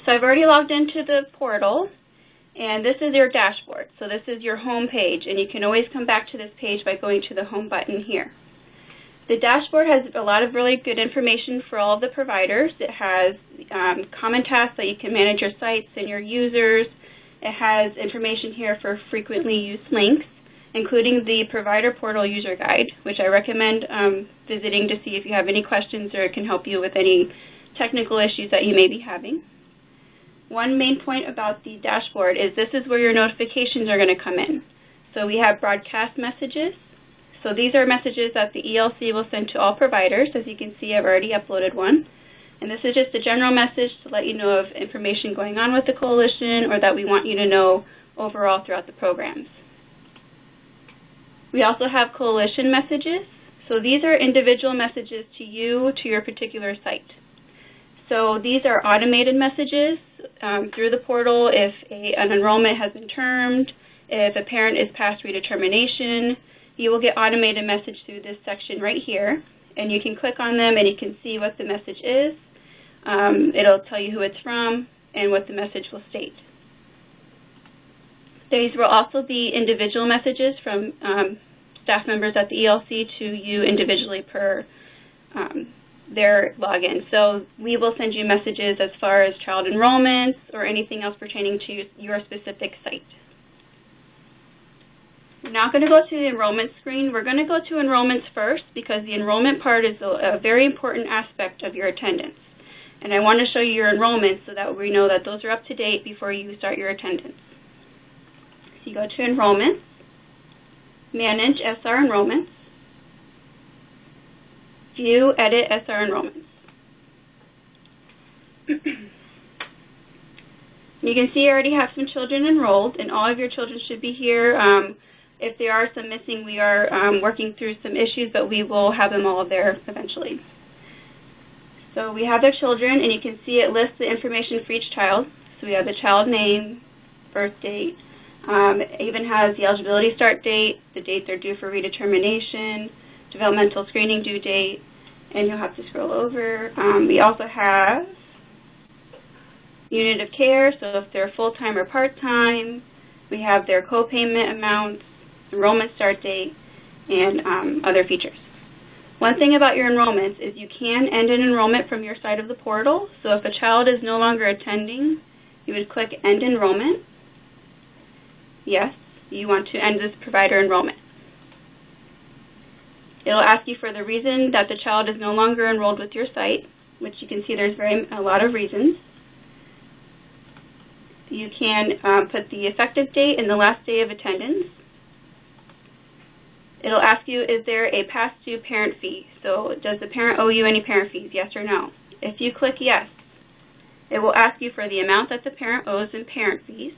So I've already logged into the portal, and this is your dashboard. So this is your home page, and you can always come back to this page by going to the home button here. The dashboard has a lot of really good information for all of the providers. It has common tasks that you can manage your sites and your users. It has information here for frequently used links, including the provider portal user guide, which I recommend visiting to see if you have any questions or it can help you with any technical issues that you may be having. One main point about the dashboard is this is where your notifications are going to come in. So we have broadcast messages. So these are messages that the ELC will send to all providers. As you can see, I've already uploaded one. And this is just a general message to let you know of information going on with the coalition or that we want you to know overall throughout the programs. We also have coalition messages. So these are individual messages to you, to your particular site. So these are automated messages through the portal if an enrollment has been termed, if a parent is past redetermination. You will get automated message through this section right here, and you can click on them and you can see what the message is. It'll tell you who it's from and what the message will state. These will also be individual messages from staff members at the ELC to you individually per their login. So we will send you messages as far as child enrollments or anything else pertaining to your specific site. We're not going to go to the enrollment screen. We're going to go to enrollments first because the enrollment part is a very important aspect of your attendance. And I want to show you your enrollments so that we know that those are up to date before you start your attendance. So you go to enrollments, manage SR enrollments, view, edit SR enrollments. You can see I already have some children enrolled, and all of your children should be here. If there are some missing, we are working through some issues, but we will have them all there eventually. So we have their children, and you can see it lists the information for each child. So we have the child name, birth date. It even has the eligibility start date, the date they're due for redetermination, developmental screening due date, and you'll have to scroll over. We also have unit of care, so if they're full-time or part-time. We have their co-payment amounts, enrollment start date, and other features. One thing about your enrollments is you can end an enrollment from your side of the portal. So if a child is no longer attending, you would click End Enrollment. Yes, you want to end this provider enrollment. It'll ask you for the reason that the child is no longer enrolled with your site, which you can see there's a lot of reasons. You can put the effective date and the last day of attendance. It'll ask you, is there a past due parent fee? So does the parent owe you any parent fees, yes or no? If you click yes, it will ask you for the amount that the parent owes in parent fees,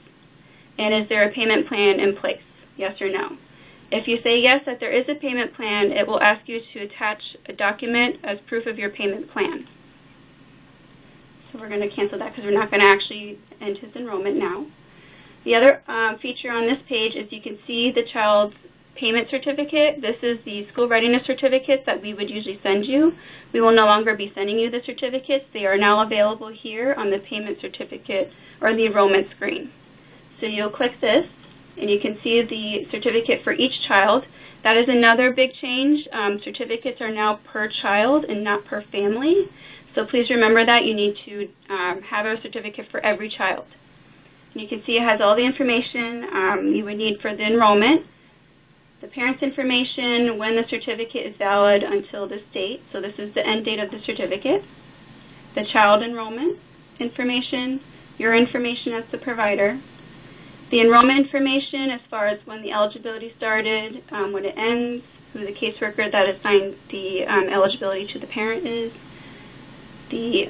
and is there a payment plan in place, yes or no? If you say yes, that there is a payment plan, it will ask you to attach a document as proof of your payment plan. So we're going to cancel that because we're not going to actually end his enrollment now. The other feature on this page is you can see the child's payment certificate. This is the school readiness certificates that we would usually send you. We will no longer be sending you the certificates. They are now available here on the payment certificate or the enrollment screen. So you'll click this and you can see the certificate for each child. That is another big change. Certificates are now per child and not per family. So please remember that you need to have a certificate for every child. And you can see it has all the information you would need for the enrollment, the parent's information, when the certificate is valid until this date. So this is the end date of the certificate, the child enrollment information, your information as the provider, the enrollment information as far as when the eligibility started, when it ends, who the caseworker that assigned the eligibility to the parent is. It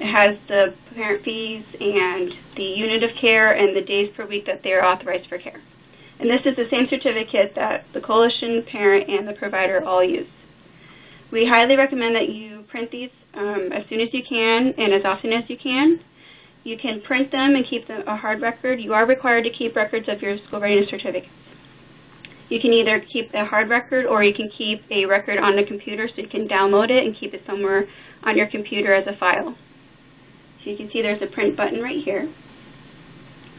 has the parent fees and the unit of care and the days per week that they are authorized for care. And this is the same certificate that the coalition, parent, and the provider all use. We highly recommend that you print these as soon as you can and as often as you can. You can print them and keep a hard record. You are required to keep records of your school readiness certificates. You can either keep a hard record or you can keep a record on the computer so you can download it and keep it somewhere on your computer as a file. So you can see there's a print button right here.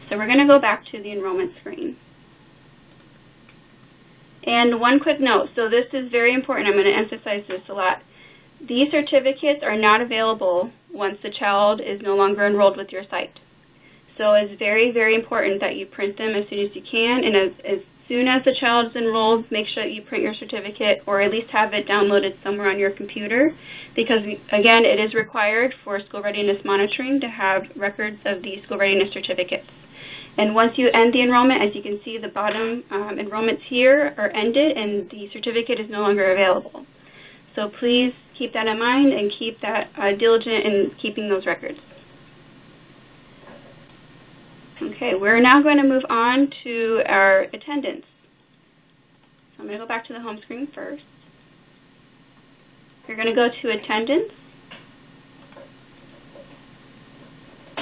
So we're going to go back to the enrollment screen. And one quick note, so this is very important, I'm going to emphasize this a lot. These certificates are not available once the child is no longer enrolled with your site. So it's very, very important that you print them as soon as you can, and as soon as the child is enrolled, make sure that you print your certificate or at least have it downloaded somewhere on your computer, because again, it is required for school readiness monitoring to have records of the school readiness certificates. And once you end the enrollment, as you can see, the bottom enrollments here are ended and the certificate is no longer available. So please keep that in mind and keep that diligent in keeping those records. Okay, we're now going to move on to our attendance. So I'm going to go back to the home screen first. You're going to go to attendance.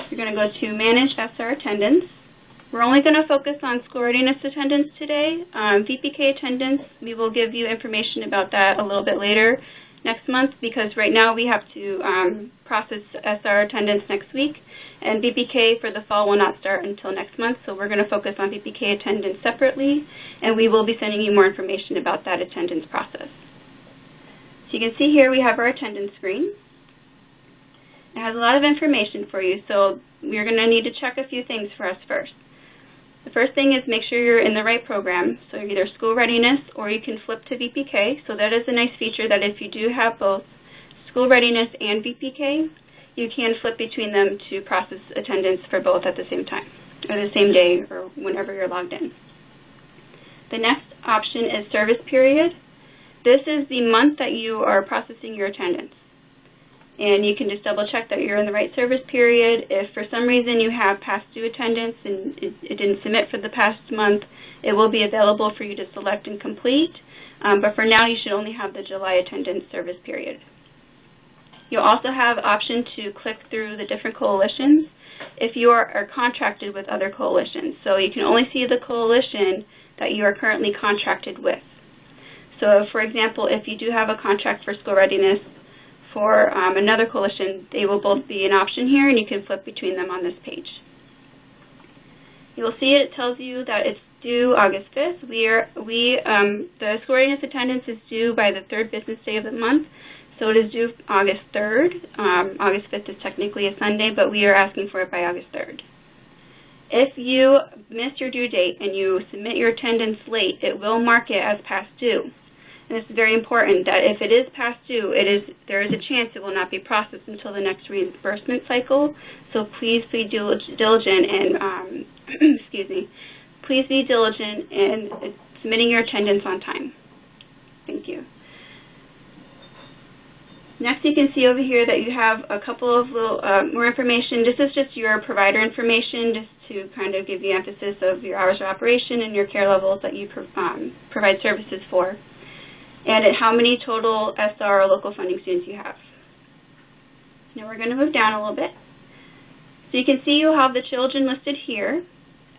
You're going to go to manage SR attendance. We're only going to focus on school readiness attendance today. VPK attendance, we will give you information about that a little bit later next month, because right now we have to process SR attendance next week, and VPK for the fall will not start until next month, so we're going to focus on VPK attendance separately, and we will be sending you more information about that attendance process. So you can see here we have our attendance screen. It has a lot of information for you, so we're going to need to check a few things for us first. The first thing is make sure you're in the right program, so either school readiness or you can flip to VPK. So that is a nice feature that if you do have both school readiness and VPK, you can flip between them to process attendance for both at the same time, or the same day, or whenever you're logged in. The next option is service period. This is the month that you are processing your attendance. And you can just double check that you're in the right service period. If for some reason you have past due attendance and it didn't submit for the past month, it will be available for you to select and complete. But for now, you should only have the July attendance service period. You'll also have option to click through the different coalitions if you are contracted with other coalitions. So you can only see the coalition that you are currently contracted with. So for example, if you do have a contract for school readiness for another coalition, they will both be an option here, and you can flip between them on this page. You will see it tells you that it's due August 5th. The school readiness attendance is due by the 3rd business day of the month, so it is due August 3rd. August 5th is technically a Sunday, but we are asking for it by August 3rd. If you miss your due date and you submit your attendance late, it will mark it as past due. And it's very important that if it is past due, there is a chance it will not be processed until the next reimbursement cycle. So please be diligent and please be diligent in submitting your attendance on time. Thank you. Next, you can see over here that you have a couple of little more information. This is just your provider information, just to kind of give you emphasis of your hours of operation and your care levels that you provide services for, and at how many total SR or local funding students you have. Now we're going to move down a little bit. So you can see you'll have the children listed here.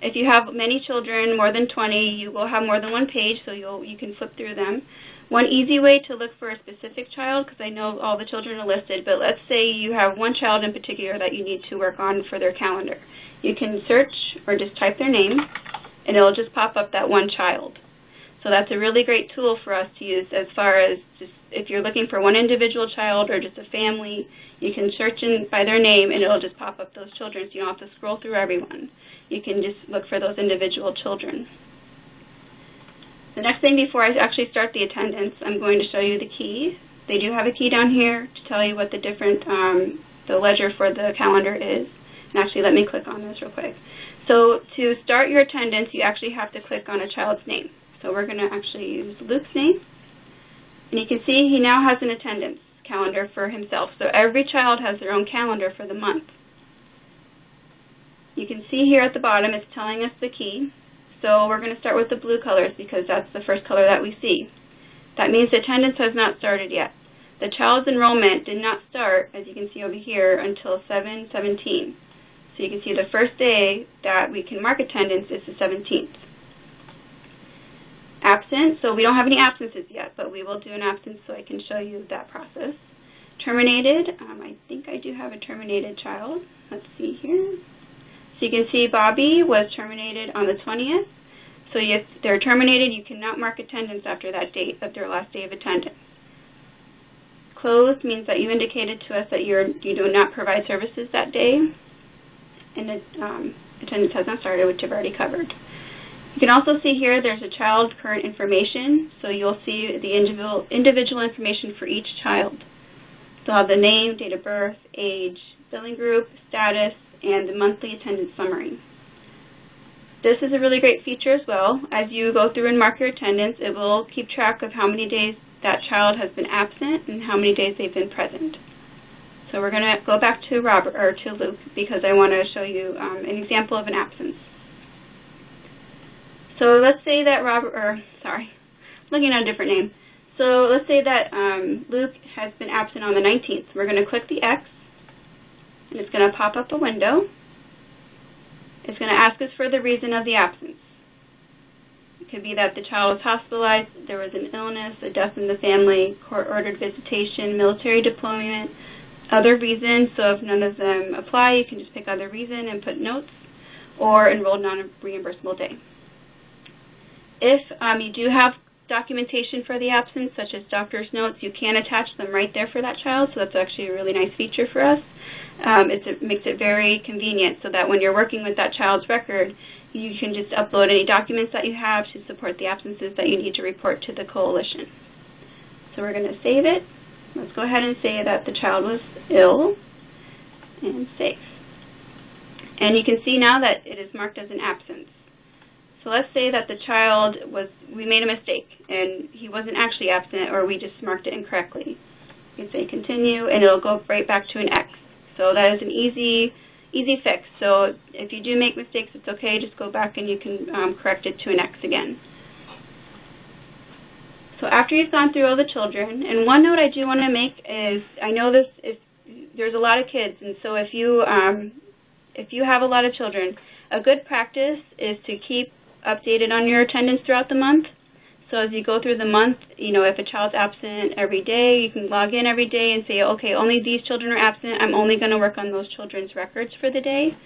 If you have many children, more than 20, you will have more than one page, so you can flip through them. One easy way to look for a specific child, because I know all the children are listed, but let's say you have one child in particular that you need to work on for their calendar. You can search or just type their name, and it'll just pop up that one child. So that's a really great tool for us to use as far as just if you're looking for one individual child or just a family, you can search by their name and it'll just pop up those children, so you don't have to scroll through everyone. You can just look for those individual children. The next thing before I actually start the attendance, I'm going to show you the key. They do have a key down here to tell you what the different, the ledger for the calendar is. And actually, let me click on this real quick. So to start your attendance, you actually have to click on a child's name. So we're going to actually use Luke's name. And you can see he now has an attendance calendar for himself. So every child has their own calendar for the month. You can see here at the bottom it's telling us the key. So we're going to start with the blue colors because that's the first color that we see. That means attendance has not started yet. The child's enrollment did not start, as you can see over here, until 7/17. So you can see the first day that we can mark attendance is the 17th. Absent, so we don't have any absences yet, but we will do an absence so I can show you that process. Terminated, I think I do have a terminated child. Let's see here. So you can see Bobby was terminated on the 20th. So if they're terminated, you cannot mark attendance after that date of their last day of attendance. Closed means that you indicated to us that you do not provide services that day, and attendance has not started, which I've already covered. You can also see here there's a child current information, so you'll see the individual information for each child. They'll have the name, date of birth, age, billing group, status, and the monthly attendance summary. This is a really great feature as well. As you go through and mark your attendance, it will keep track of how many days that child has been absent and how many days they've been present. So we're going to go back to Luke because I want to show you an example of an absence. So let's say that looking at a different name. So let's say that Luke has been absent on the 19th. We're going to click the X, and it's going to pop up a window. It's going to ask us for the reason of the absence. It could be that the child was hospitalized, there was an illness, a death in the family, court-ordered visitation, military deployment, other reasons. So if none of them apply, you can just pick other reason and put notes, or enrolled non-reimbursable day. If you do have documentation for the absence, such as doctor's notes, you can attach them right there for that child, so that's actually a really nice feature for us. It makes it very convenient so that when you're working with that child's record, you can just upload any documents that you have to support the absences that you need to report to the coalition. So we're going to save it. Let's go ahead and say that the child was ill, and save. And you can see now that it is marked as an absence. So let's say that the child we made a mistake and he wasn't actually absent, or we just marked it incorrectly. You can say continue and it'll go right back to an X. So that is an easy fix. So if you do make mistakes, it's okay. Just go back and you can correct it to an X again. So after you've gone through all the children, and one note I do want to make is, I know there's a lot of kids, and so if you have a lot of children, a good practice is to keep updated on your attendance throughout the month. So as you go through the month, if a child's absent every day, you can log in every day and say, okay, only these children are absent. I'm only going to work on those children's records for the day.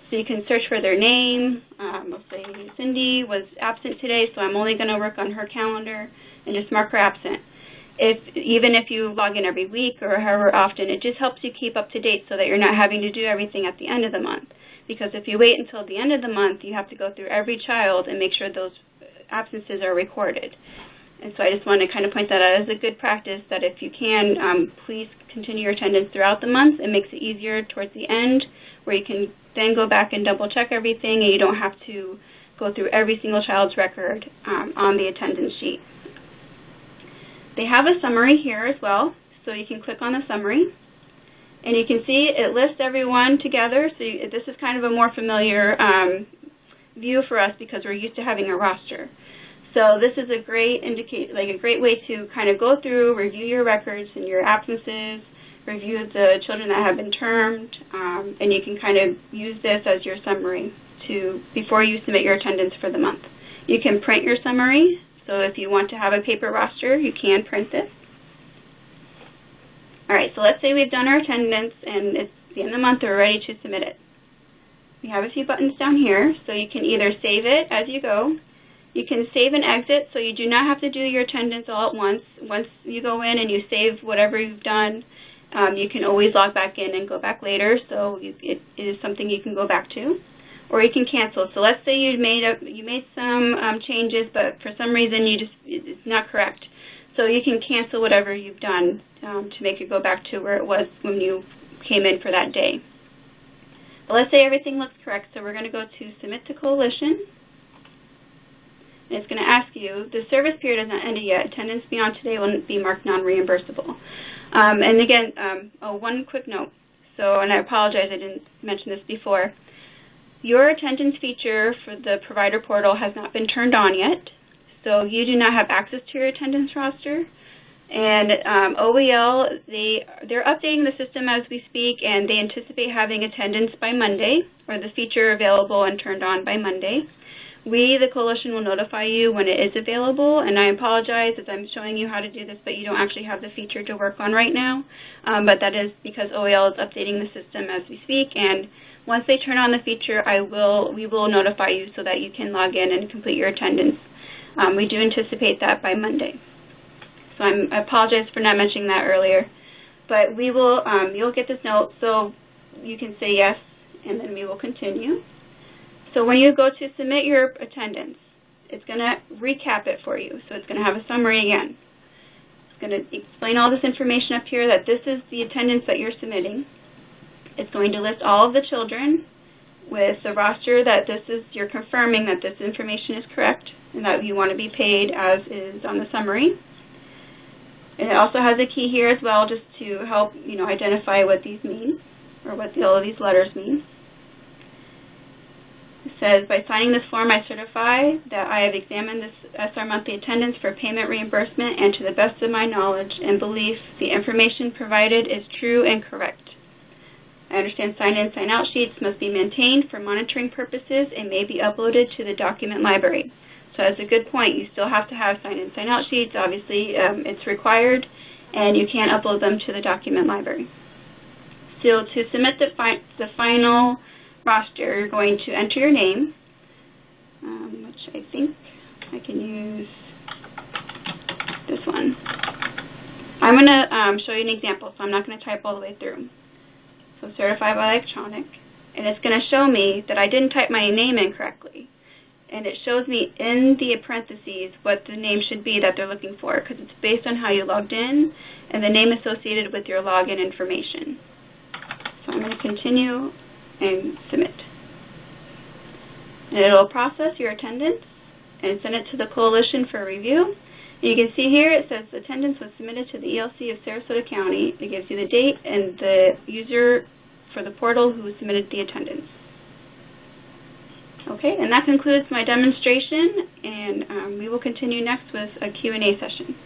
So you can search for their name. Let's say Cindy was absent today, so I'm only going to work on her calendar and just mark her absent. Even if you log in every week or however often, it just helps you keep up to date so that you're not having to do everything at the end of the month. Because if you wait until the end of the month, you have to go through every child and make sure those absences are recorded. And so I just want to kind of point that out as a good practice, that if you can, please continue your attendance throughout the month. It makes it easier towards the end, where you can then go back and double check everything, and you don't have to go through every single child's record on the attendance sheet. They have a summary here as well, so you can click on the summary. And you can see it lists everyone together, so this is kind of a more familiar view for us because we're used to having a roster. So this is a great way to kind of go through, review your records and your absences, review the children that have been termed, and you can kind of use this as your summary before you submit your attendance for the month. You can print your summary, so if you want to have a paper roster, you can print this. Alright, so let's say we've done our attendance and it's the end of the month, we're ready to submit it. We have a few buttons down here, so you can either save it as you go. You can save and exit, so you do not have to do your attendance all at once. Once you go in and you save whatever you've done, you can always log back in and go back later, so it is something you can go back to. Or you can cancel. So let's say you made some changes, but for some reason it's not correct. So you can cancel whatever you've done to make it go back to where it was when you came in for that day. But let's say everything looks correct, so we're going to go to Submit to Coalition. And it's going to ask you, the service period has not ended yet. Attendance beyond today will be marked non-reimbursable. And again, one quick note. And I apologize, I didn't mention this before. Your attendance feature for the provider portal has not been turned on yet. So you do not have access to your attendance roster. And OEL, they're updating the system as we speak, and they anticipate having attendance by Monday, or the feature available and turned on by Monday. We, the coalition, will notify you when it is available, and I apologize as I'm showing you how to do this, but you don't actually have the feature to work on right now. But that is because OEL is updating the system as we speak, and once they turn on the feature, we will notify you so that you can log in and complete your attendance. We do anticipate that by Monday. So I apologize for not mentioning that earlier. But we will, you'll get this note, so you can say yes, and then we will continue. So when you go to submit your attendance, it's going to recap it for you. So it's going to have a summary again. It's going to explain all this information up here that this is the attendance that you're submitting. It's going to list all of the children with the roster that you're confirming that this information is correct and that you want to be paid as is on the summary. And it also has a key here as well just to help identify what these mean or what all of these letters mean. It says, by signing this form, I certify that I have examined this SR monthly attendance for payment reimbursement and to the best of my knowledge and belief, the information provided is true and correct. I understand sign-in, sign-out sheets must be maintained for monitoring purposes and may be uploaded to the document library. So that's a good point. You still have to have sign-in, sign-out sheets. Obviously, it's required, and you can upload them to the document library. So to submit the final roster, you're going to enter your name, which I think I can use this one. I'm going to show you an example, so I'm not going to type all the way through. So certified by electronic, and it's going to show me that I didn't type my name in correctly. And it shows me in the parentheses what the name should be that they're looking for, because it's based on how you logged in and the name associated with your login information. So I'm going to continue and submit. And it'll process your attendance and send it to the coalition for review. And you can see here it says attendance was submitted to the ELC of Sarasota County. It gives you the date and the user for the portal who submitted the attendance. Okay, and that concludes my demonstration, and we will continue next with a Q&A session.